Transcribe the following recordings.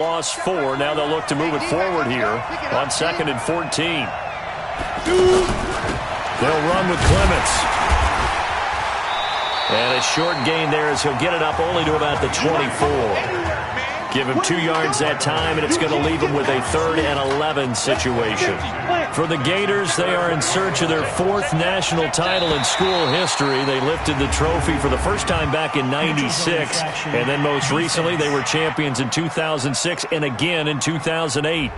Lost 4. Now they'll look to move it forward here on 2nd and 14. They'll run with Clements. And a short gain there as he'll get it up only to about the 24. Give him 2 yards that time, and it's going to leave him with a 3rd and 11 situation. For the Gators, they are in search of their 4th national title in school history. They lifted the trophy for the first time back in '96, and then most recently they were champions in 2006 and again in 2008.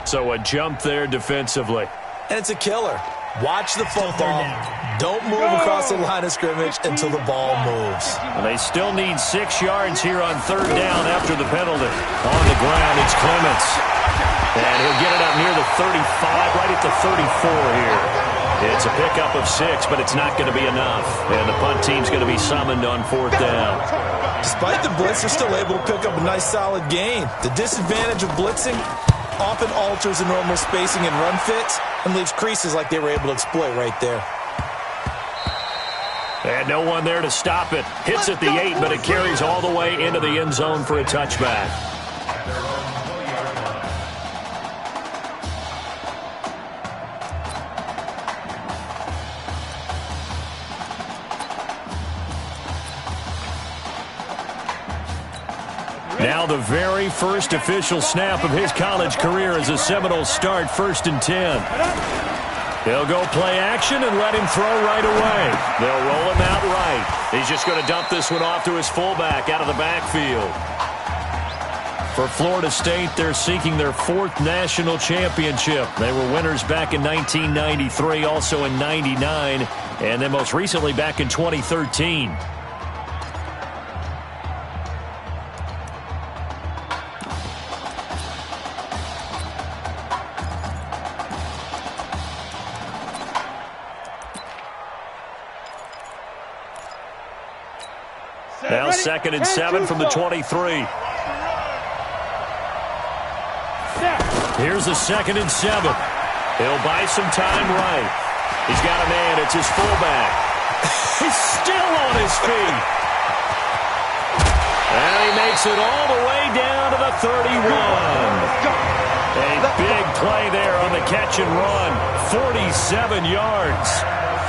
So a jump there defensively. And it's a killer. Watch the football. Don't move across the line of scrimmage until the ball moves. And they still need 6 yards here on 3rd down after the penalty. On the ground, it's Clements. And he'll get it up near the 35, right at the 34 here. It's a pickup of 6, but it's not going to be enough. And the punt team's going to be summoned on 4th down. Despite the blitz, they're still able to pick up a nice solid gain. The disadvantage of blitzing often alters the normal spacing and run fits and leaves creases like they were able to exploit right there. And no one there to stop it. Hits at the 8, but it carries all the way into the end zone for a touchback. Now the very first official snap of his college career as a Seminoles start, 1st and 10. They'll go play action and let him throw right away. They'll roll him out right. He's just going to dump this one off to his fullback out of the backfield. For Florida State, they're seeking their 4th national championship. They were winners back in 1993, also in '99, and then most recently back in 2013. Now 2nd and 7 from the 23. Here's the 2nd and 7. He'll buy some time right. He's got a man. It's his fullback. He's still on his feet. And he makes it all the way down to the 31. A big play there on the catch and run. 47 yards.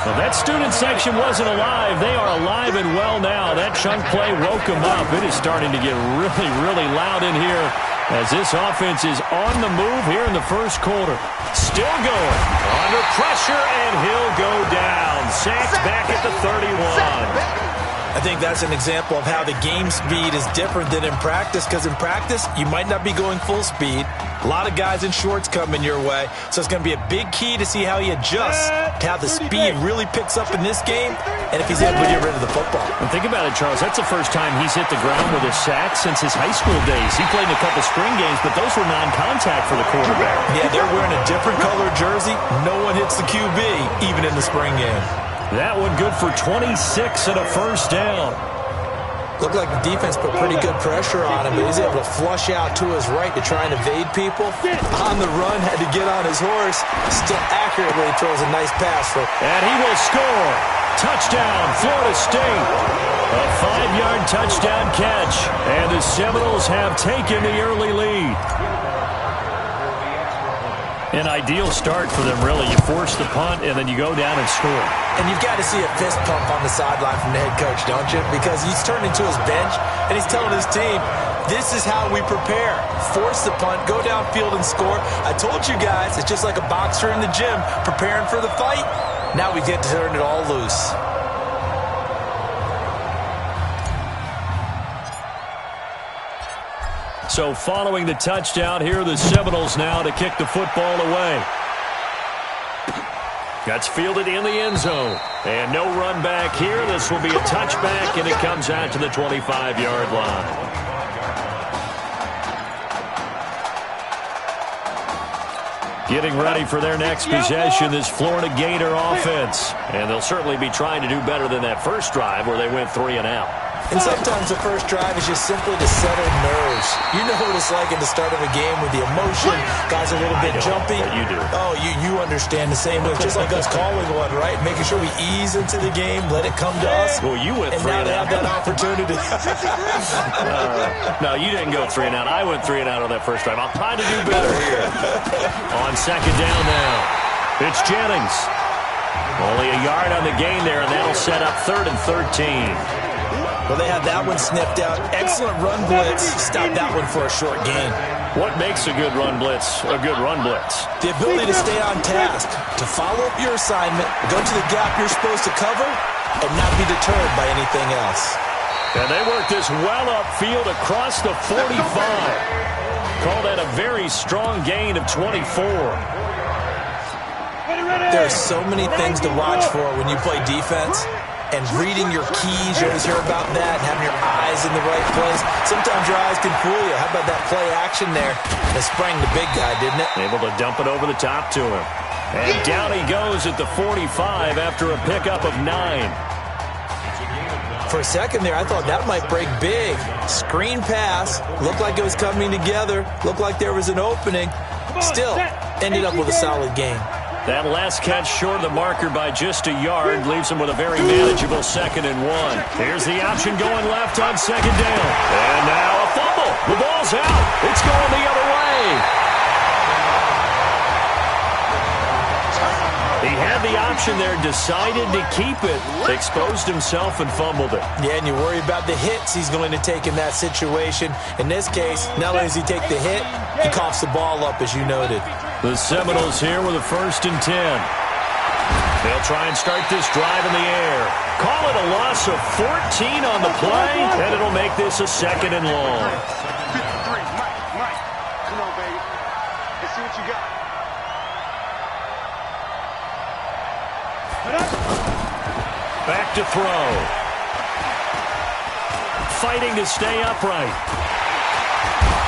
Well, that student section wasn't alive. They are alive and well now. That chunk play woke them up. It is starting to get really, really loud in here as this offense is on the move here in the first quarter. Still going. Under pressure, and he'll go down. Sacked back at the 31. I think that's an example of how the game speed is different than in practice, because in practice, you might not be going full speed. A lot of guys in shorts coming your way, so it's going to be a big key to see how he adjusts to how the speed really picks up in this game and if he's able to get rid of the football. And think about it, Charles. That's the first time he's hit the ground with a sack since his high school days. He played in a couple spring games, but those were non-contact for the quarterback. Yeah, they're wearing a different color jersey. No one hits the QB, even in the spring game. That one good for 26 and a 1st down. Looked like the defense put pretty good pressure on him, but he's able to flush out to his right to try and evade people. On the run, had to get on his horse. Still accurately throws a nice pass. And he will score. Touchdown, Florida State. A 5-yard touchdown catch. And the Seminoles have taken the early lead. An ideal start for them, really. You force the punt, and then you go down and score. And you've got to see a fist pump on the sideline from the head coach, don't you? Because he's turned into his bench, and he's telling his team, this is how we prepare. Force the punt, go downfield and score. I told you guys, it's just like a boxer in the gym preparing for the fight. Now we get to turn it all loose. So following the touchdown, here are the Seminoles now to kick the football away. That's fielded in the end zone. And no run back here. This will be a touchback, and it comes out to the 25-yard line. Getting ready for their next possession, this Florida Gator offense. And they'll certainly be trying to do better than that first drive where they went 3 and out. And sometimes the first drive is just simply to settle nerves. You know what it's like at the start of a game with the emotion. Guys are a little bit jumpy. You do. Oh, you understand the same way. It's just like us calling one, right? Making sure we ease into the game, let it come to us. Well, you went and 3 now and they out. have that opportunity. No, you didn't go 3 and out. I went 3 and out on that first drive. I'll try to do better here. On second down now, it's Jennings. Only a yard on the gain there, and that'll set up 3rd and 13. Well, they have that one sniffed out. Excellent run blitz. Stop that one for a short gain. What makes a good run blitz a good run blitz? The ability to stay on task, to follow up your assignment, go to the gap you're supposed to cover, and not be deterred by anything else. And they work this well upfield across the 45. Call that a very strong gain of 24. There are so many things to watch for when you play defense. And reading your keys, you always hear about that, and having your eyes in the right place. Sometimes your eyes can fool you. How about that play action there? That sprang the big guy, didn't it? Able to dump it over the top to him. And down he goes at the 45 after a pickup of 9. For a second there, I thought that might break big. Screen pass. Looked like it was coming together. Looked like there was an opening. Still, ended up with a solid game. That last catch short of the marker by just a yard leaves him with a very manageable 2nd and 1. Here's the option going left on second down. And now a fumble. The ball's out. It's going the other way. He had the option there, decided to keep it, exposed himself and fumbled it. Yeah, and you worry about the hits he's going to take in that situation. In this case, not only does he take the hit, he coughs the ball up, as you noted. The Seminoles here with a 1st and 10. They'll try and start this drive in the air. Call it a loss of 14 on the play, and it'll make this a 2nd and long. 53, Mike. Come on, baby. Let's see what you got. Back to throw. Fighting to stay upright.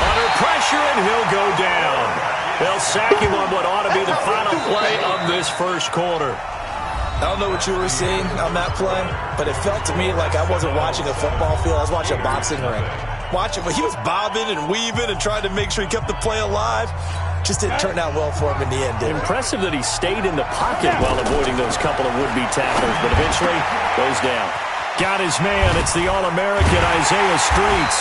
Under pressure, and he'll go down. They'll sack him on what ought to be the final play of this first quarter. I don't know what you were seeing on that play, but it felt to me like I wasn't watching a football field. I was watching a boxing ring. Watching, but he was bobbing and weaving and trying to make sure he kept the play alive. Just didn't turn out well for him in the end, did it? Impressive that he stayed in the pocket while avoiding those couple of would-be tackles, but eventually goes down. Got his man. It's the All-American Isaiah Streets.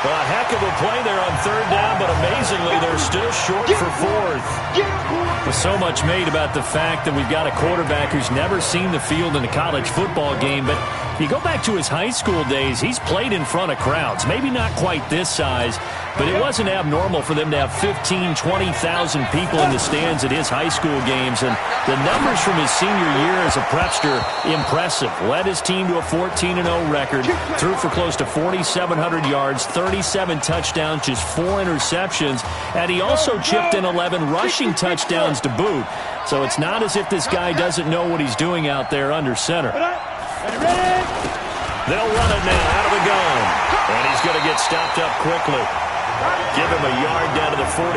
A heck of a play there on 3rd down, but amazingly, they're still short for 4th. There's so much made about the fact that we've got a quarterback who's never seen the field in a college football game, but you go back to his high school days, he's played in front of crowds. Maybe not quite this size, but it wasn't abnormal for them to have 15,000, 20,000 people in the stands at his high school games, and the numbers from his senior year as a prepster, impressive. Led his team to a 14-0 record, threw for close to 4,700 yards, 37 touchdowns, just 4 interceptions, and he also chipped in 11 rushing touchdowns to boot. So it's not as if this guy doesn't know what he's doing out there under center. They'll run it now out of the gun, and he's going to get stopped up quickly. Give him a yard down to the 43.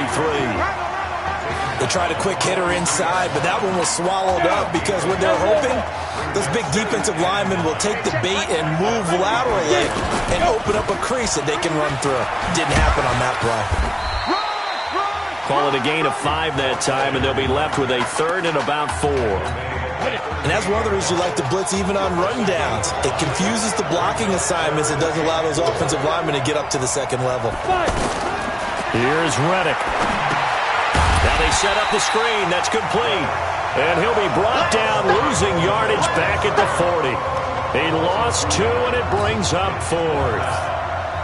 They tried a quick hitter inside, but that one was swallowed up because what they're hoping, those big defensive linemen will take the bait and move laterally and open up a crease that they can run through. Didn't happen on that play. Call it a gain of 5 that time, and they'll be left with a 3rd and about 4. And that's one of the reasons you like to blitz even on rundowns. It confuses the blocking assignments. It doesn't allow those offensive linemen to get up to the 2nd level. Here's Reddick. Now they set up the screen. That's complete. And he'll be brought down, losing yardage back at the 40. He lost 2, and it brings up 4th.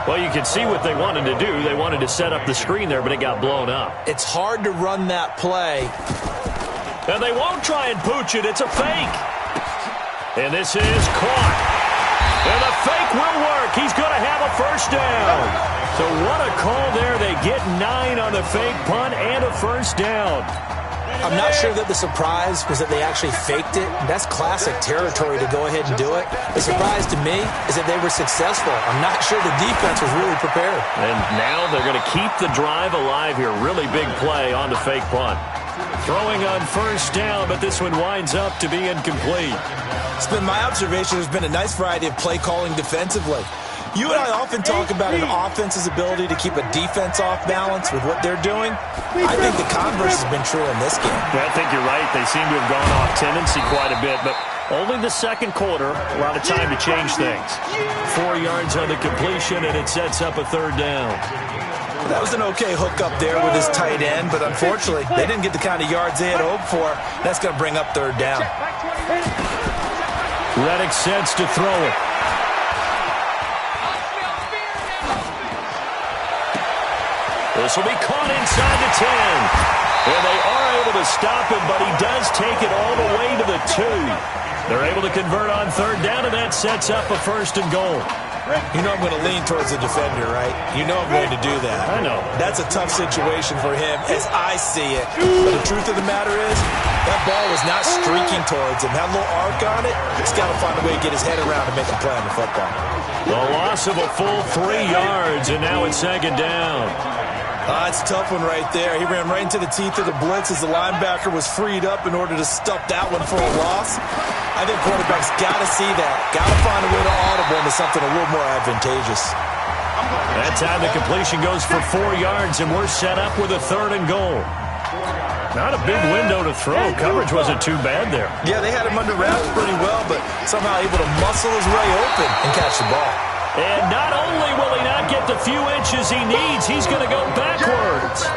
Well, you can see what they wanted to do. They wanted to set up the screen there, but it got blown up. It's hard to run that play. And they won't try and pooch it. It's a fake. And this is caught. And the fake will work. He's going to have a 1st down. So what a call there. They get 9 on the fake punt and a 1st down. I'm not sure that the surprise was that they actually faked it. That's classic territory to go ahead and do it. The surprise to me is that they were successful. I'm not sure the defense was really prepared. And now they're going to keep the drive alive here. Really big play on the fake punt. Throwing on first down, but this one winds up to be incomplete. It's been my observation there's been a nice variety of play calling defensively. You and I often talk about an offense's ability to keep a defense off balance with what they're doing. I think the converse has been true in this game. I think you're right. They seem to have gone off tendency quite a bit, but only the second quarter, a lot of time to change things. 4 yards on the completion, and it sets up a third down. That was an okay hook up there with his tight end, but unfortunately, they didn't get the kind of yards they had hoped for. That's going to bring up third down. Reddick sets to throw it. This will be caught inside the 10. And they are able to stop him, but he does take it all the way to the 2. They're able to convert on third down, and that sets up a first and goal. You know I'm going to lean towards the defender, right? You know I'm going to do that. I know. That's a tough situation for him as I see it. But the truth of the matter is, that ball was not streaking towards him. That little arc on it, he's got to find a way to get his head around and make a play on the football. The loss of a full 3 yards, and now it's second down. It's a tough one right there. He ran right into the teeth of the blitz as the linebacker was freed up in order to stuff that one for a loss. I think quarterbacks got to see that. Got to find a way to audible into something a little more advantageous. That time the completion goes for 4 yards, and we're set up with a third and goal. Not a big window to throw. Coverage wasn't too bad there. Yeah, they had him under wraps pretty well, but somehow able to muscle his way open and catch the ball. And not only will he not get the few inches he needs, he's going to go backwards.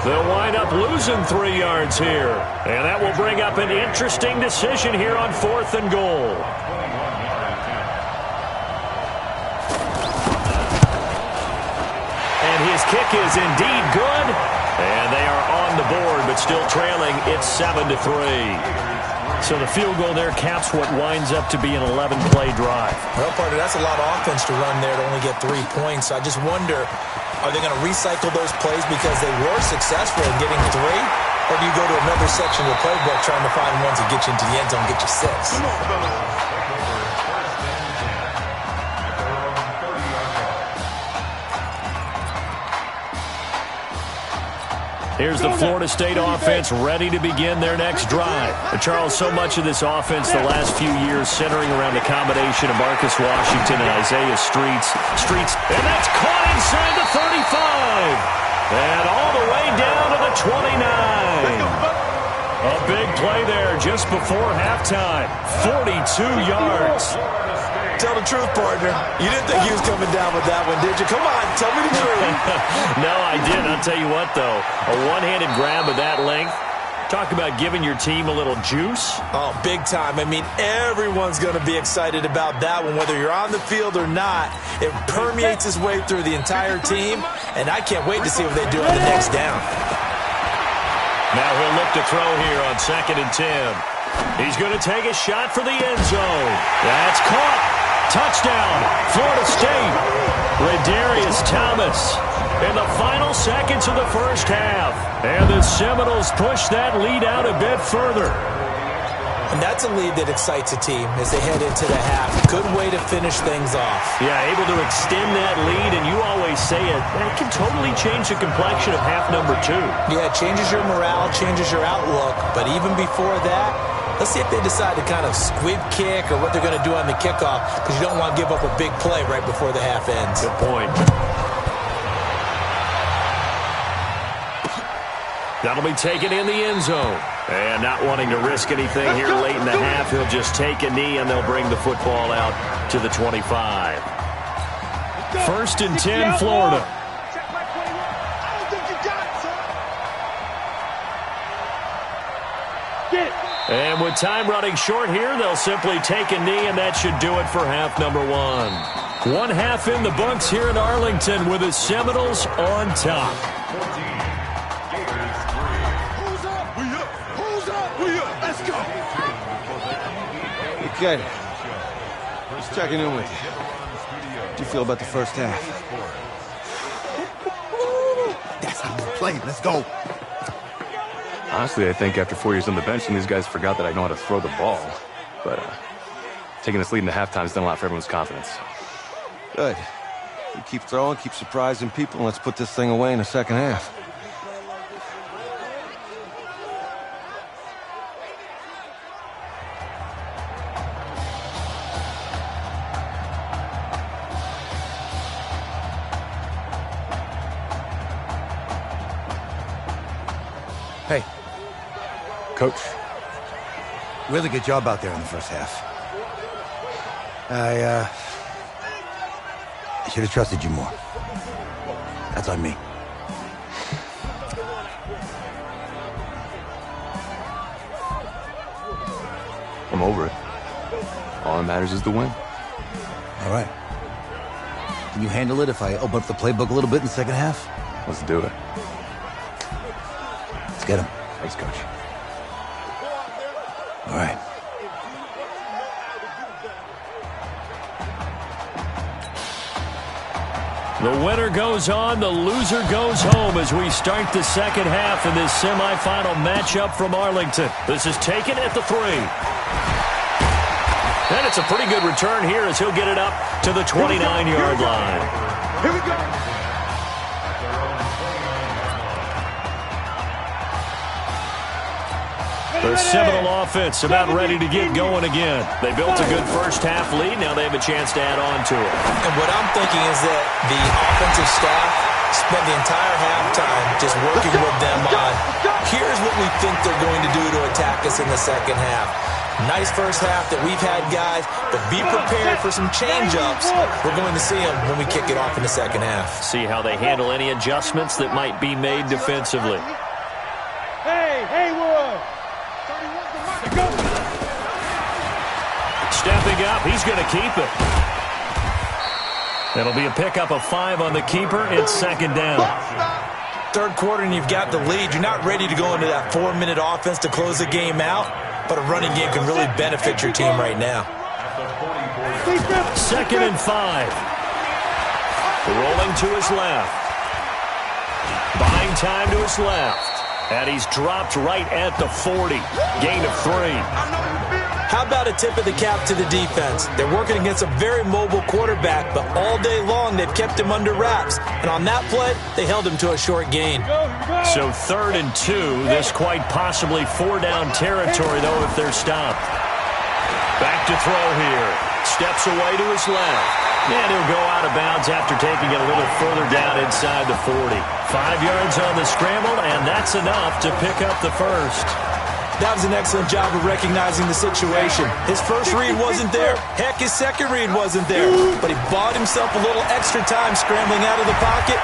They'll wind up losing 3 yards here. And that will bring up an interesting decision here on fourth and goal. And his kick is indeed good. And they are on the board, but still trailing. It's 7-3. So the field goal there caps what winds up to be an 11-play drive. Well, partner, that's a lot of offense to run there to only get 3 points. I just wonder, are they going to recycle those plays because they were successful in getting 3? Or do you go to another section of the playbook trying to find ones that get you into the end zone and get you 6? Come on, brother. Here's the Florida State offense ready to begin their next drive. But Charles, so much of this offense the last few years centering around the combination of Marcus Washington and Isaiah Streets. And that's caught inside the 35. And all the way down to the 29. A big play there just before halftime. 42 yards. Tell the truth, partner. You didn't think he was coming down with that one, did you? Come on, tell me the truth. No, I didn't. I'll tell you what, though. A one-handed grab of that length. Talk about giving your team a little juice. Oh, big time. I mean, everyone's going to be excited about that one, whether you're on the field or not. It permeates its way through the entire team, and I can't wait to see what they do on the next down. Now he'll look to throw here on 2nd and 10. He's going to take a shot for the end zone. That's caught. Touchdown, Florida State. Redarius Thomas in the final seconds of the first half. And the Seminoles push that lead out a bit further. And that's a lead that excites a team as they head into the half. Good way to finish things off. Yeah, able to extend that lead, and you always say it can totally change the complexion of half number 2. Yeah, it changes your morale, changes your outlook. But even before that, let's see if they decide to kind of squib kick or what they're going to do on the kickoff, because you don't want to give up a big play right before the half ends. Good point. That'll be taken in the end zone. And not wanting to risk anything here late in the half, he'll just take a knee, and they'll bring the football out to the 25. 1st and 10, Florida. And with time running short here, they'll simply take a knee, and that should do it for half number 1. 1 half in the books here in Arlington with the Seminoles on top. Let's go. Okay. Just checking in with you. How do you feel about the first half? That's how we play. Let's go. Honestly, I think after 4 years on the bench, some of these guys forgot that I know how to throw the ball. But taking this lead into halftime has done a lot for everyone's confidence. Good. You keep throwing, keep surprising people, and let's put this thing away in the second half. Coach, really good job out there in the first half. I should have trusted you more. That's on me. I'm over it. All that matters is the win. All right. Can you handle it if I open up the playbook a little bit in the second half? Let's do it. Let's get him. Thanks, Coach. All right. The winner goes on, the loser goes home as we start the second half in this semifinal matchup from Arlington. This is taken at the 3. And it's a pretty good return here as he'll get it up to the 29-yard line. Here we go. The Seminole offense about ready to get going again. They built a good first half lead. Now they have a chance to add on to it. And what I'm thinking is that the offensive staff spent the entire halftime just working with them on, here's what we think they're going to do to attack us in the second half. Nice first half that we've had, guys, but be prepared for some change-ups. We're going to see them when we kick it off in the second half. See how they handle any adjustments that might be made defensively. Hey, Haywood. Stepping up, he's going to keep it. It'll be a pickup of 5 on the keeper. It's second down. Third quarter and you've got the lead. You're not ready to go into that 4-minute offense to close the game out, but a running game can really benefit your team right now. Second and 5. Rolling to his left. Buying time to his left. And he's dropped right at the 40. Gain of 3. How about a tip of the cap to the defense? They're working against a very mobile quarterback, but all day long they've kept him under wraps. And on that play, they held him to a short gain. So 3rd and 2. This quite possibly 4-down territory, though, if they're stopped. Back to throw here. Steps away to his left. And he'll go out of bounds after taking it a little further down inside the 40. 5 yards on the scramble, and that's enough to pick up the first. That was an excellent job of recognizing the situation. His first read wasn't there. Heck, his second read wasn't there. But he bought himself a little extra time scrambling out of the pocket.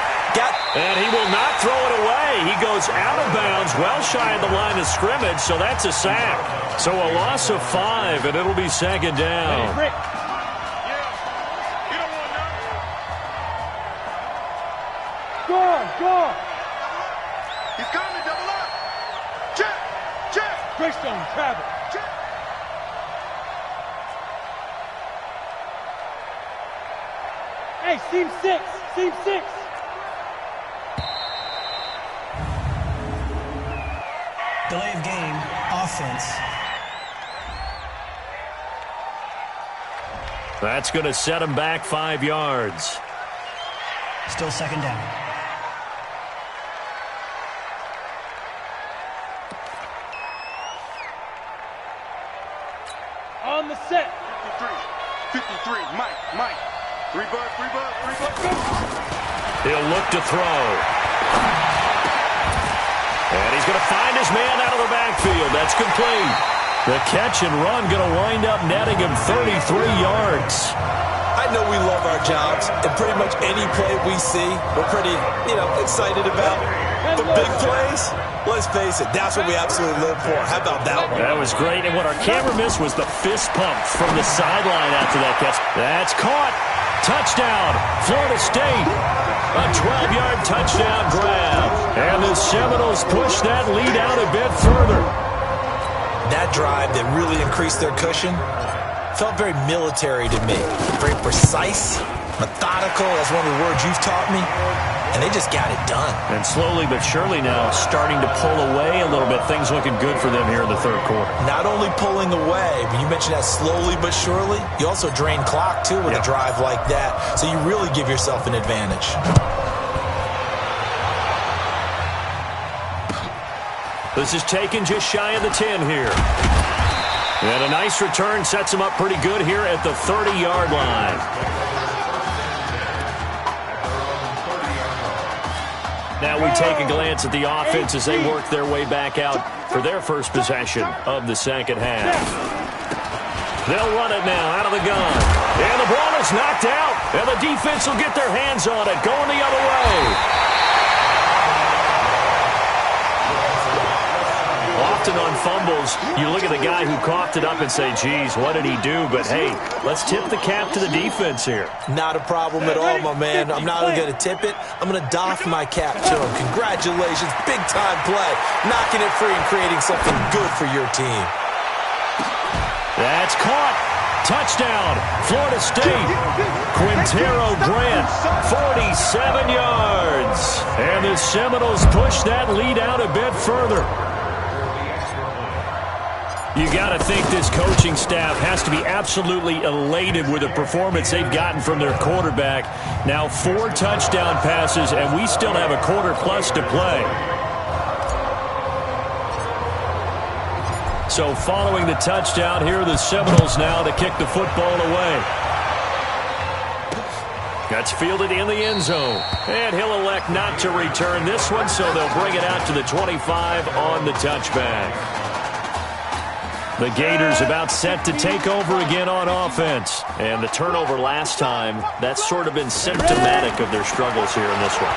And he will not throw it away. He goes out of bounds, well shy of the line of scrimmage, so that's a sack. So a loss of 5, and it'll be second down. Hey, Rick. Go on. He's coming, double up. Check. Greystone, travel. Check. Hey, seam 6. Delay of game, offense. That's going to set him back 5 yards. Still second down. On the set. 53, Mike. 3 bucks. He'll look to throw. And he's going to find his man out of the backfield. That's complete. The catch and run going to wind up netting him 33 yards. I know we love our jobs, and pretty much any play we see, we're pretty, excited about. But big plays, let's face it, that's what we absolutely live for. How about that one? That was great, and what our camera missed was the fist pump from the sideline after that catch. That's caught. Touchdown, Florida State. A 12-yard touchdown grab. And the Seminoles push that lead out a bit further. That drive that really increased their cushion felt very military to me. Very precise, methodical. That's one of the words you've taught me. And they just got it done. And slowly but surely now starting to pull away a little bit. Things looking good for them here in the third quarter. Not only pulling away, but you mentioned that slowly but surely. You also drain clock, too, with a drive like that. So you really give yourself an advantage. This is taken just shy of the 10 here. And a nice return sets him up pretty good here at the 30-yard line. Now we take a glance at the offense as they work their way back out for their first possession of the second half. They'll run it now out of the gun. And the ball is knocked out. And the defense will get their hands on it, going the other way. Often on fumbles, you look at the guy who coughed it up and say, geez, what did he do? But, hey, let's tip the cap to the defense here. Not a problem at all, my man. I'm not only going to tip it, I'm going to doff my cap to him. Congratulations, big-time play. Knocking it free and creating something good for your team. That's caught. Touchdown, Florida State. Quintero Grant, 47 yards. And the Seminoles push that lead out a bit further. You got to think this coaching staff has to be absolutely elated with the performance they've gotten from their quarterback. Now 4 touchdown passes, and we still have a quarter plus to play. So following the touchdown, here are the Seminoles now to kick the football away. That's fielded in the end zone. And he'll elect not to return this one, so they'll bring it out to the 25 on the touchback. The Gators about set to take over again on offense. And the turnover last time, that's sort of been symptomatic of their struggles here in this one.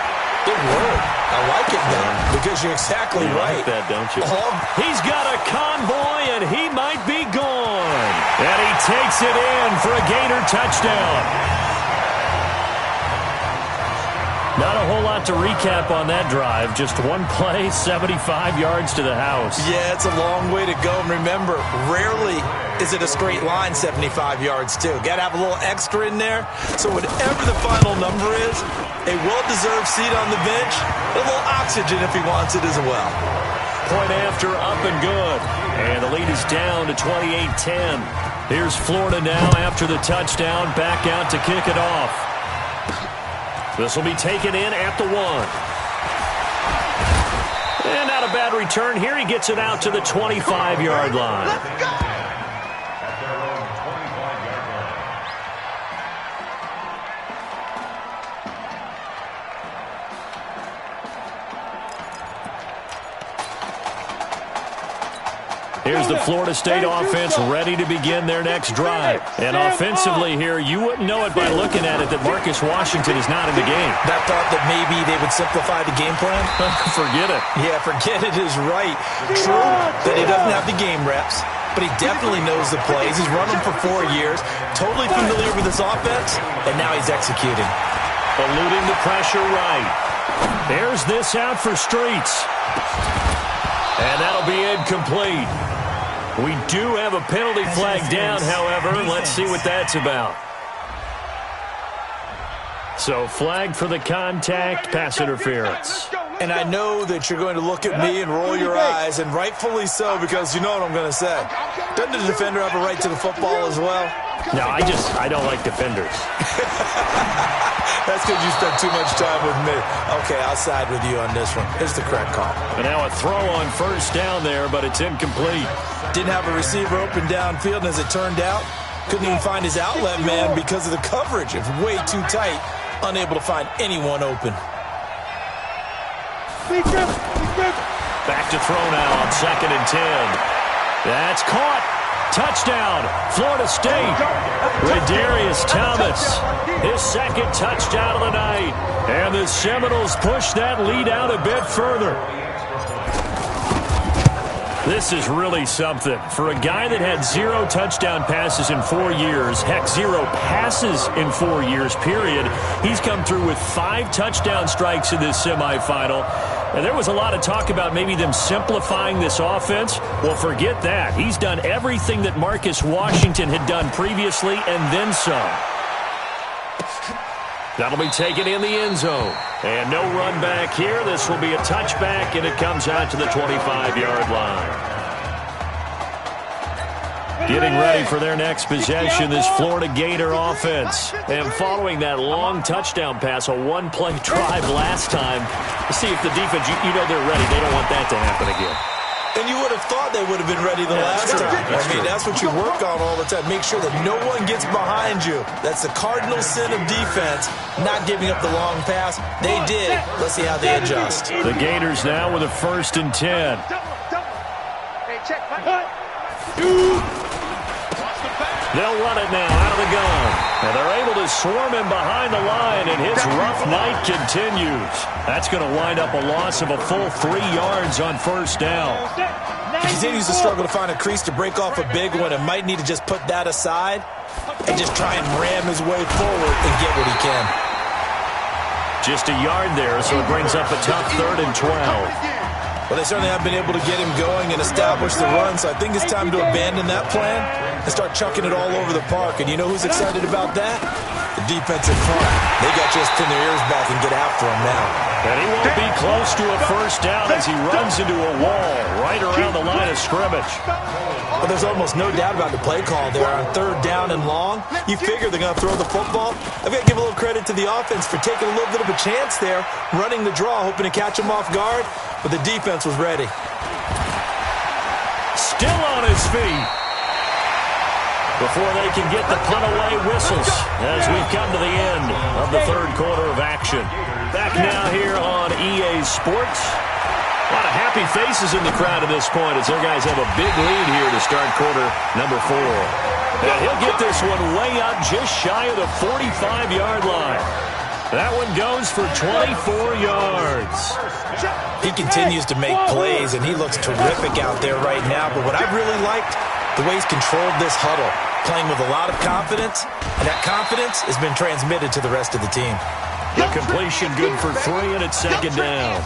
Good word. I like it, man, because you're exactly right. You like that, don't you? He's got a convoy, and he might be gone. And he takes it in for a Gator touchdown. Not a whole lot to recap on that drive. Just one play, 75 yards to the house. Yeah, it's a long way to go. And remember, rarely is it a straight line 75 yards, too. Got to have a little extra in there. So whatever the final number is, a well-deserved seat on the bench, a little oxygen if he wants it as well. Point after, up and good. And the lead is down to 28-10. Here's Florida now after the touchdown, back out to kick it off. This will be taken in at the 1. And not a bad return here. He gets it out to the 25-yard line. Let's go! Here's the Florida State offense ready to begin their next drive. And offensively here, you wouldn't know it by looking at it that Marcus Washington is not in the game. That thought that maybe they would simplify the game plan? Forget it. Yeah, forget it is right. True that he doesn't have the game reps, but he definitely knows the plays. He's run them for 4 years, totally familiar with this offense, and now he's executing. Eluding the pressure right. There's this out for Streets. And that'll be incomplete. We do have a penalty flag down, however. Let's see what that's about. So flag for the contact, pass interference. And I know that you're going to look at me and roll your eyes, and rightfully so, because you know what I'm going to say. Doesn't the defender have a right to the football as well? No, I don't like defenders. That's because you spent too much time with me. Okay, I'll side with you on this one. Here's the correct call. And now a throw on first down there, but it's incomplete. Didn't have a receiver open downfield, and as it turned out, couldn't even find his outlet man because of the coverage. It's way too tight, unable to find anyone open. Back to throw now on 2nd and 10. That's caught. Touchdown, Florida State. Redarius Thomas, his 2nd touchdown of the night. And the Seminoles push that lead out a bit further. This is really something. For a guy that had 0 touchdown passes in 4 years, heck, 0 passes in 4 years, period, he's come through with 5 touchdown strikes in this semifinal. And there was a lot of talk about maybe them simplifying this offense. Well, forget that. He's done everything that Marcus Washington had done previously and then some. That'll be taken in the end zone. And no run back here. This will be a touchback, and it comes out to the 25-yard line. Getting ready for their next possession, this Florida Gator offense. And following that long touchdown pass, a one-play drive last time, see if the defense, you know they're ready. They don't want that to happen again. And you would have thought they would have been ready the last time. I mean, that's what you work on all the time. Make sure that no one gets behind you. That's the cardinal sin of defense, not giving up the long pass. They did. Let's see how they adjust. The Gators now with a 1st and 10. Hey, check. They'll run it now out of the gun. And they're able to swarm him behind the line, and his rough night continues. That's going to wind up a loss of a full 3 yards on 1st down. He continues to struggle to find a crease to break off a big one and might need to just put that aside and just try and ram his way forward and get what he can. Just a yard there, so it brings up a tough 3rd and 12. Well, they certainly have been able to get him going and establish the run, so I think it's time to abandon that plan and start chucking it all over the park. And you know who's excited about that? The defensive front. They got to just pin their ears back and get after him now. And he won't be close to a 1st down as he runs into a wall right around the line of scrimmage. Well, there's almost no doubt about the play call there on 3rd down and long. You figure they're going to throw the football. I've got to give a little credit to the offense for taking a little bit of a chance there, running the draw, hoping to catch him off guard, but the defense was ready. Still on his feet before they can get the punt away whistles as we've come to the end of the 3rd quarter of action. Back now here on EA Sports. A lot of happy faces in the crowd at this point as their guys have a big lead here to start quarter number 4. And he'll get this one way up just shy of the 45-yard line. That one goes for 24 yards. He continues to make plays, and he looks terrific out there right now. But what I've really liked, the way he's controlled this huddle, playing with a lot of confidence, and that confidence has been transmitted to the rest of the team. The completion good for 3, and it's 2nd down.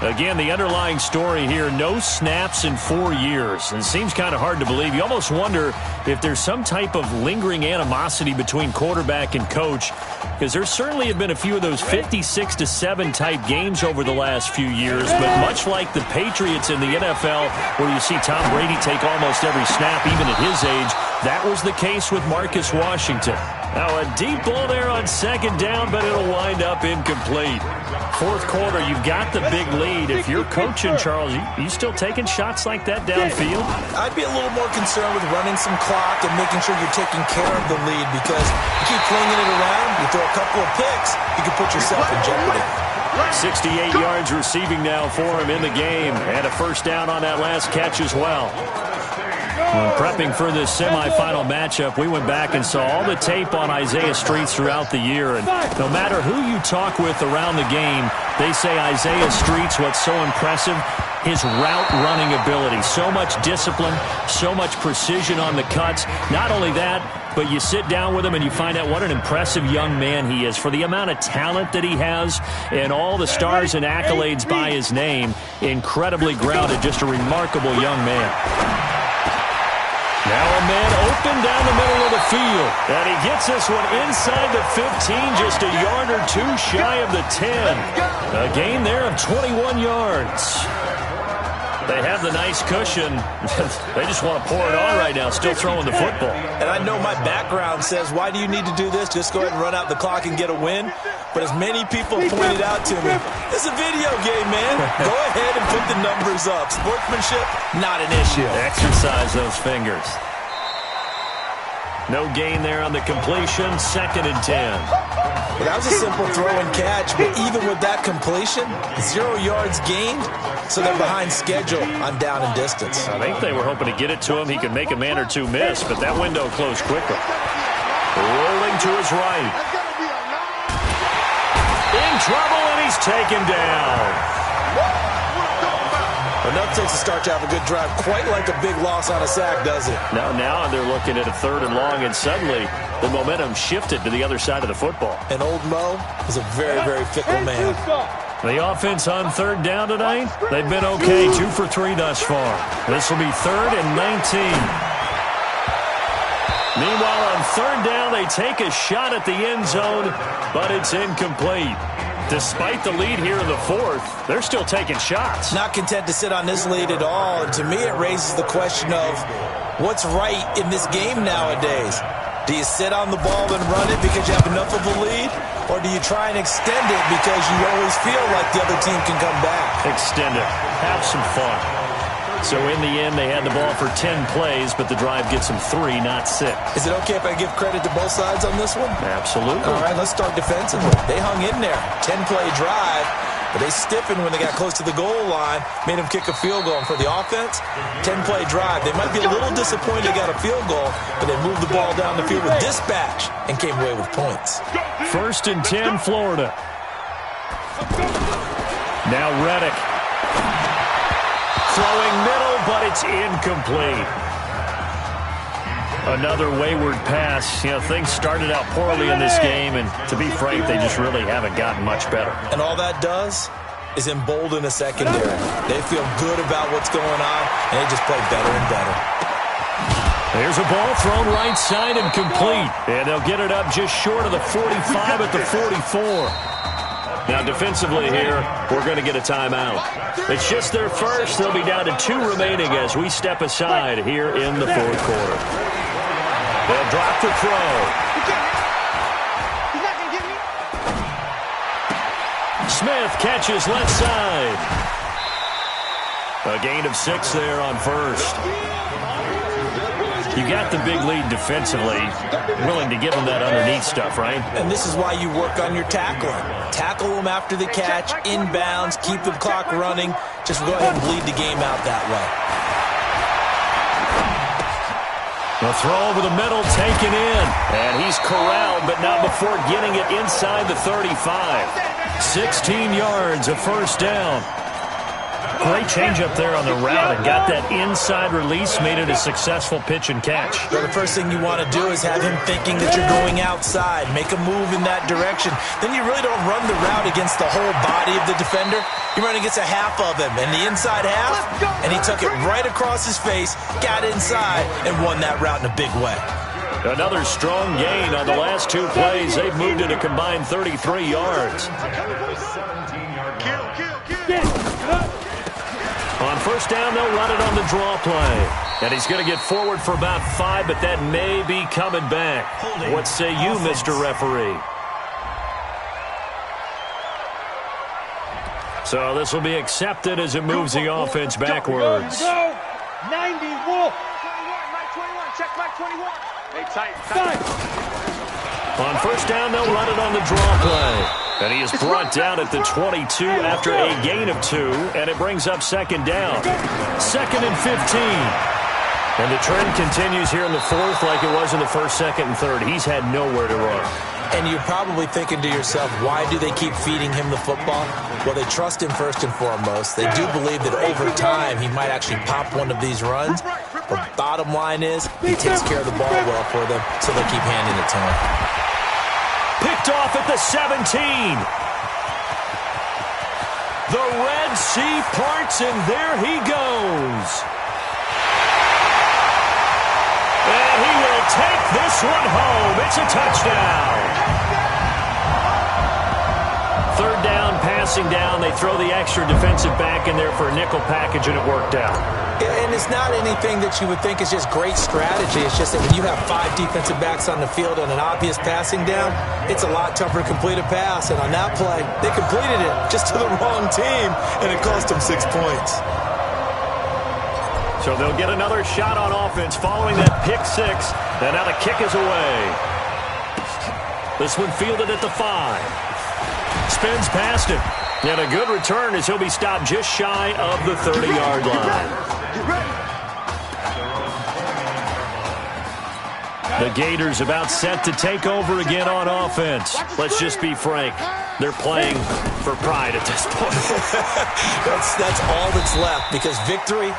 Again, the underlying story here, no snaps in 4 years. And it seems kind of hard to believe. You almost wonder if there's some type of lingering animosity between quarterback and coach, because there certainly have been a few of those 56-7 type games over the last few years. But much like the Patriots in the NFL, where you see Tom Brady take almost every snap, even at his age, that was the case with Marcus Washington. Now a deep ball there on 2nd down, but it'll wind up incomplete. 4th quarter, you've got the big lead. If you're coaching, Charles, you still taking shots like that downfield? I'd be a little more concerned with running some clock and making sure you're taking care of the lead, because you keep flinging it around, you throw a couple of picks, you can put yourself in jeopardy. 68 yards receiving now for him in the game, and a 1st down on that last catch as well. When prepping for this semifinal matchup, we went back and saw all the tape on Isaiah Streets throughout the year. And no matter who you talk with around the game, they say Isaiah Streets, what's so impressive, his route running ability. So much discipline, so much precision on the cuts. Not only that, but you sit down with him and you find out what an impressive young man he is. For the amount of talent that he has and all the stars and accolades by his name, incredibly grounded, just a remarkable young man. Now a man open down the middle of the field. And he gets this one inside the 15, just a yard or 2 shy of the 10. A gain there of 21 yards. They have the nice cushion. They just want to pour it on right now, still throwing the football. And I know my background says, why do you need to do this? Just go ahead and run out the clock and get a win. But as many people pointed out to me, it's a video game, man. Go ahead and put the numbers up. Sportsmanship, not an issue. Exercise those fingers. No gain there on the completion. 2nd and 10. Well, that was a simple throw and catch, but even with that completion, 0 yards gained, so they're behind schedule on down and distance. I think they were hoping to get it to him. He could make a man or two miss, but that window closed quickly. Rolling to his right. In trouble, and he's taken down. Enough takes to start to have a good drive. Quite like a big loss on a sack, does it? Now they're looking at a 3rd and long, and suddenly the momentum shifted to the other side of the football. And old Mo is a very, very fickle man. The offense on 3rd down tonight, they've been okay, 2 for 3 thus far. This will be 3rd and 19. Meanwhile, on 3rd down, they take a shot at the end zone, but it's incomplete. Despite the lead here in the 4th, they're still taking shots. Not content to sit on this lead at all. And to me, it raises the question of what's right in this game nowadays. Do you sit on the ball and run it because you have enough of a lead? Or do you try and extend it because you always feel like the other team can come back? Extend it. Have some fun. So in the end, they had the ball for 10 plays, but the drive gets them 3, not 6. Is it okay if I give credit to both sides on this one? Absolutely. All right, let's start defensively. They hung in there. 10-play drive, but they stiffened when they got close to the goal line, made them kick a field goal. And for the offense, 10-play drive. They might be a little disappointed they got a field goal, but they moved the ball down the field with dispatch and came away with points. 1st and 10, Florida. Now Reddick. Throwing middle, but it's incomplete. Another wayward pass. You know, things started out poorly in this game, and to be frank, they just really haven't gotten much better. And all that does is embolden a secondary. They feel good about what's going on, and they just play better and better. There's a ball thrown right side and complete. And they'll get it up just short of the 45 at the 44. Now, defensively here, we're going to get a timeout. It's just their first. They'll be down to 2 remaining as we step aside here in the 4th quarter. They'll drop the throw. He's not going to get me. Smith catches left side. A gain of 6 there on first. You got the big lead defensively, willing to give them that underneath stuff, right? And this is why you work on your tackling. Tackle them after the catch, inbounds, keep the clock running. Just go ahead and bleed the game out that way. The throw over the middle, taken in. And he's corralled, but not before getting it inside the 35. 16 yards, a first down. Great change up there on the route and got that inside release, made it a successful pitch and catch. Well, the first thing you want to do is have him thinking that you're going outside, make a move in that direction. Then you really don't run the route against the whole body of the defender. You run against a half of him, and the inside half, and he took it right across his face, got inside, and won that route in a big way. Another strong gain on the last 2 plays. They've moved it a combined 33 yards. On first down, they'll run it on the draw play. And he's going to get forward for about 5, but that may be coming back. What say you, Mr. Referee? So this will be accepted as it moves the offense backwards. 90, Wolf. 21, Mike 21. Check Mike 21. Hey, tight. On first down, they'll run it on the draw play. And he is brought down at the 22 after a gain of 2, and it brings up 2nd down. 2nd and 15. And the trend continues here in the 4th like it was in the 1st, 2nd, and 3rd. He's had nowhere to run. And you're probably thinking to yourself, why do they keep feeding him the football? Well, they trust him first and foremost. They do believe that over time he might actually pop one of these runs. But bottom line is, he takes care of the ball well for them, so they'll keep handing it to him. Picked off at the 17. The Red Sea parts, and there he goes. And he will take this one home. It's a touchdown. 3rd down, passing down. They throw the extra defensive back in there for a nickel package, and it worked out. And it's not anything that you would think is just great strategy. It's just that when you have 5 defensive backs on the field and an obvious passing down, it's a lot tougher to complete a pass. And on that play, they completed it just to the wrong team, and it cost them 6 points. So they'll get another shot on offense following that pick 6. And now the kick is away. This one fielded at the 5. Spins past him. And a good return as he'll be stopped just shy of the 30-yard line. The Gators about set to take over again on offense. Let's just be frank. They're playing for pride at this point. That's all that's left, because victory,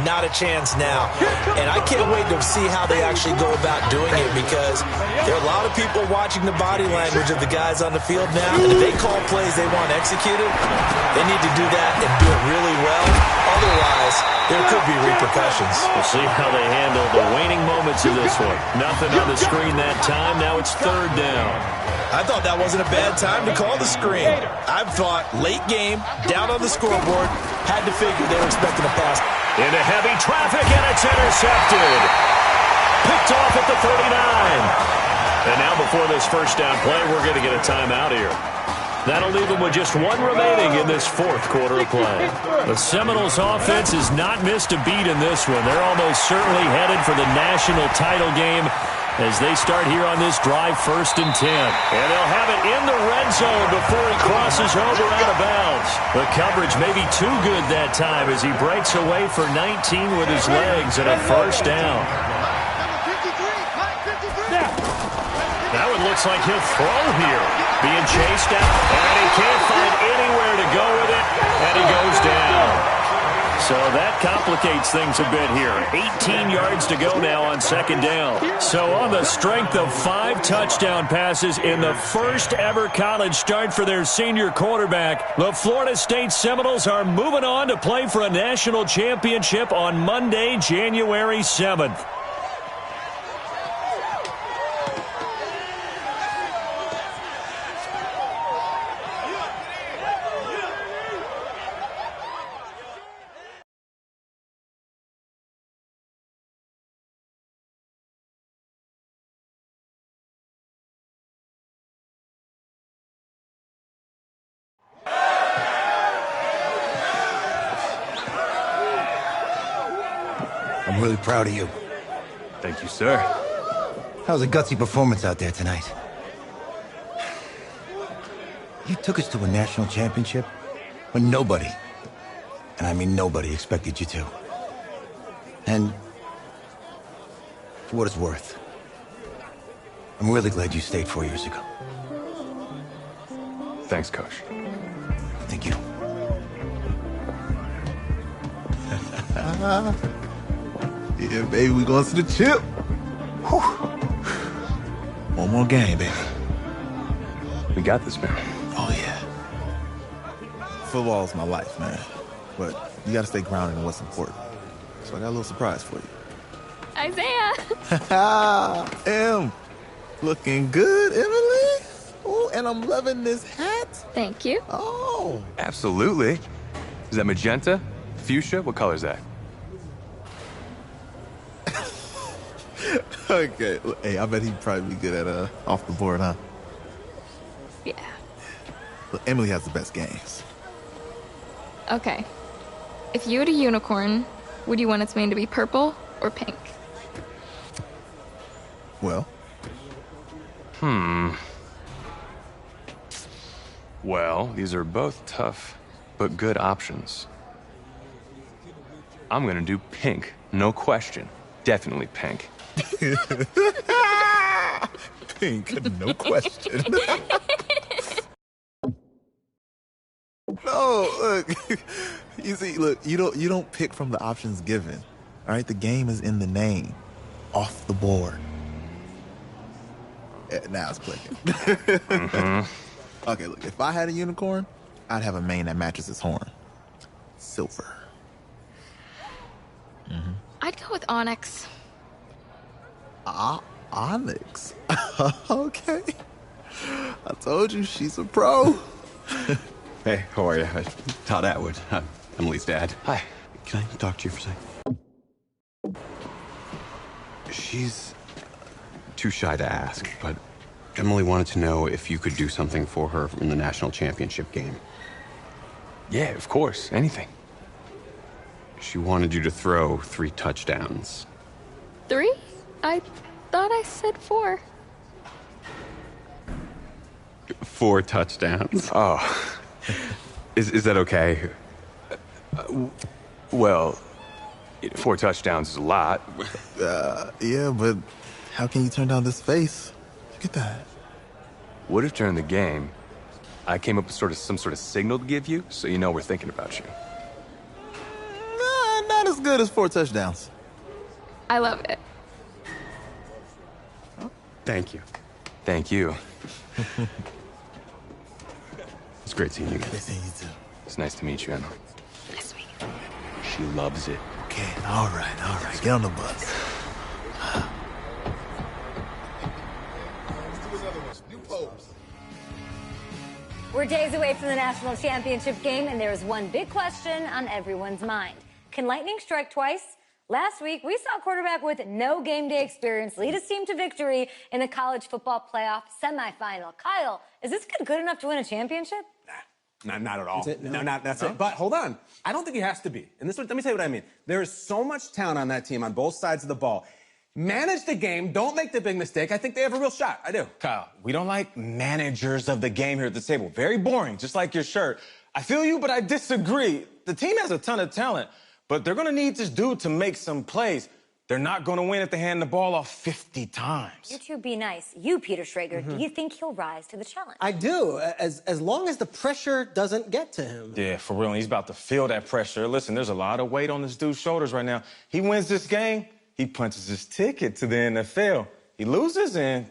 not a chance now. And I can't wait to see how they actually go about doing it, because there are a lot of people watching the body language of the guys on the field now. And if they call plays they want executed, they need to do that and do it really well. Otherwise, there could be repercussions. We'll see how they handle the waning moments of this one. Nothing on the screen that time. Now it's 3rd down. I thought that wasn't a bad time to call the screen. I thought late game, down on the scoreboard, had to figure they were expecting a pass. Into heavy traffic, and it's intercepted. Picked off at the 39. And now before this first down play, we're going to get a timeout here. That'll leave them with just one remaining in this fourth quarter of play. The Seminoles offense has not missed a beat in this one. They're almost certainly headed for the national title game as they start here on this drive, 1st and 10. And they'll have it in the red zone before he crosses over out of bounds. The coverage may be too good that time as he breaks away for 19 with his legs and a first down. Now it looks like he'll throw here. Being chased out, and he can't find anywhere to go with it, and he goes down. So that complicates things a bit here. 18 yards to go now on 2nd down. So on the strength of 5 touchdown passes in the first ever college start for their senior quarterback, the Florida State Seminoles are moving on to play for a national championship on Monday, January 7th. I'm really proud of you. Thank you, sir. That was a gutsy performance out there tonight. You took us to a national championship when nobody, and I mean nobody, expected you to. And for what it's worth, I'm really glad you stayed 4 years ago. Thanks, Coach. Thank you. Yeah, baby, we going to the chip. Whew. One more game, baby. We got this, man. Oh, yeah. Football's my life, man. But you got to stay grounded in what's important. So I got a little surprise for you. Isaiah! Looking good, Emily. Oh, and I'm loving this hat. Thank you. Oh. Absolutely. Is that magenta? Fuchsia? What color is that? Okay. Hey, I bet he'd probably be good at off the board, huh? Yeah. Look, Emily has the best games. Okay. If you had a unicorn, would you want its mane to be purple or pink? Well? Well, these are both tough, but good options. I'm gonna do pink, no question. Definitely pink. Pink, no question. No, look. You see, look, you don't pick from the options given. All right, the game is in the name. Off the board. Now it's clicking. Okay, look, if I had a unicorn, I'd have a mane that matches its horn. Silver. I'd go with onyx. Onyx? Okay. I told you, she's a pro. Hey, how are you? Todd Atwood. I'm Emily's dad. Hi. Can I talk to you for a second? She's too shy to ask, but Emily wanted to know if you could do something for her in the national championship game. Yeah, of course. Anything. She wanted you to throw 3 touchdowns. 3? I thought I said 4. 4 touchdowns? Oh. Is that okay? Well, 4 touchdowns is a lot. Yeah, but how can you turn down this face? Look at that. Would have turned the game. I came up with some sort of signal to give you, so you know we're thinking about you. Nah, not as good as 4 touchdowns. I love it. Thank you. Thank you. It's great seeing you again. Great seeing you too. It's nice to meet you, Emma. Nice to meet you. She loves it. Okay, all right. Get on the bus. We're days away from the national championship game, and there is one big question on everyone's mind. Can lightning strike twice? Last week, we saw a quarterback with no game day experience lead his team to victory in the college football playoff semifinal. Kyle, is this kid good enough to win a championship? Not at all. That's it? No, That's it. But hold on. I don't think he has to be. And let me tell you what I mean. There is so much talent on that team on both sides of the ball. Manage the game. Don't make the big mistake. I think they have a real shot. I do. Kyle, we don't like managers of the game here at the table. Very boring, just like your shirt. I feel you, but I disagree. The team has a ton of talent, but they're going to need this dude to make some plays. They're not going to win if they hand the ball off 50 times. You two be nice. You, Peter Schrager, do you think he'll rise to the challenge? I do, as long as the pressure doesn't get to him. Yeah, for real. He's about to feel that pressure. Listen, there's a lot of weight on this dude's shoulders right now. He wins this game, he punches his ticket to the NFL. He loses, and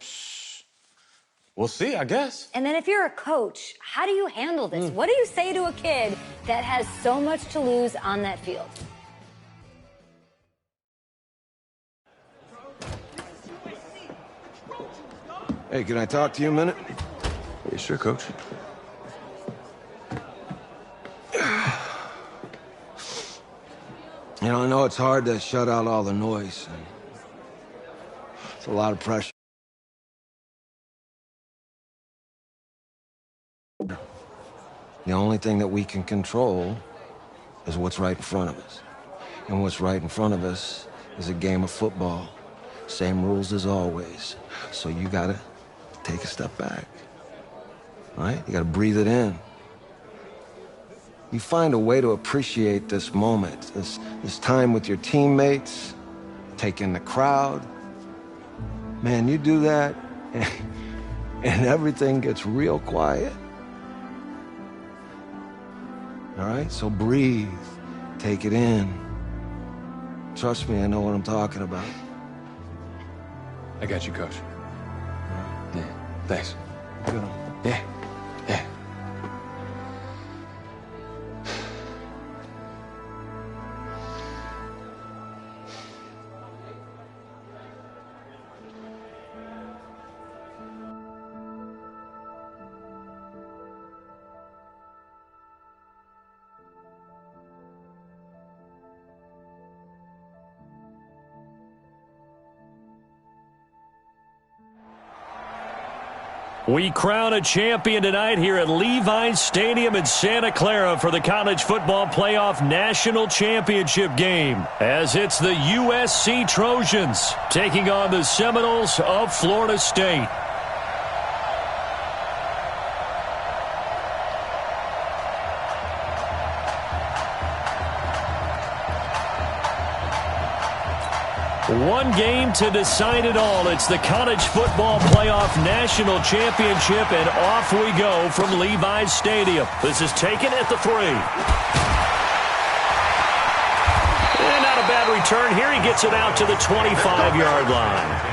we'll see, I guess. And then if you're a coach, how do you handle this? What do you say to a kid that has so much to lose on that field? Hey, can I talk to you a minute? Yeah, sure, Coach. You know, I know it's hard to shut out all the noise. It's a lot of pressure. The only thing that we can control is what's right in front of us. And what's right in front of us is a game of football. Same rules as always. So you gotta take a step back. All right? You gotta breathe it in. You find a way to appreciate this moment, this time with your teammates, take in the crowd. Man, you do that, and everything gets real quiet. All right? So breathe. Take it in. Trust me, I know what I'm talking about. I got you, Coach. Yeah, thanks. Good. Yeah. We crown a champion tonight here at Levi's Stadium in Santa Clara for the College Football Playoff National Championship game, as it's the USC Trojans taking on the Seminoles of Florida State. One game to decide it all. It's the College Football Playoff National Championship, and off we go from Levi's Stadium. This is taken at the 3. And not a bad return here. He gets it out to the 25-yard line.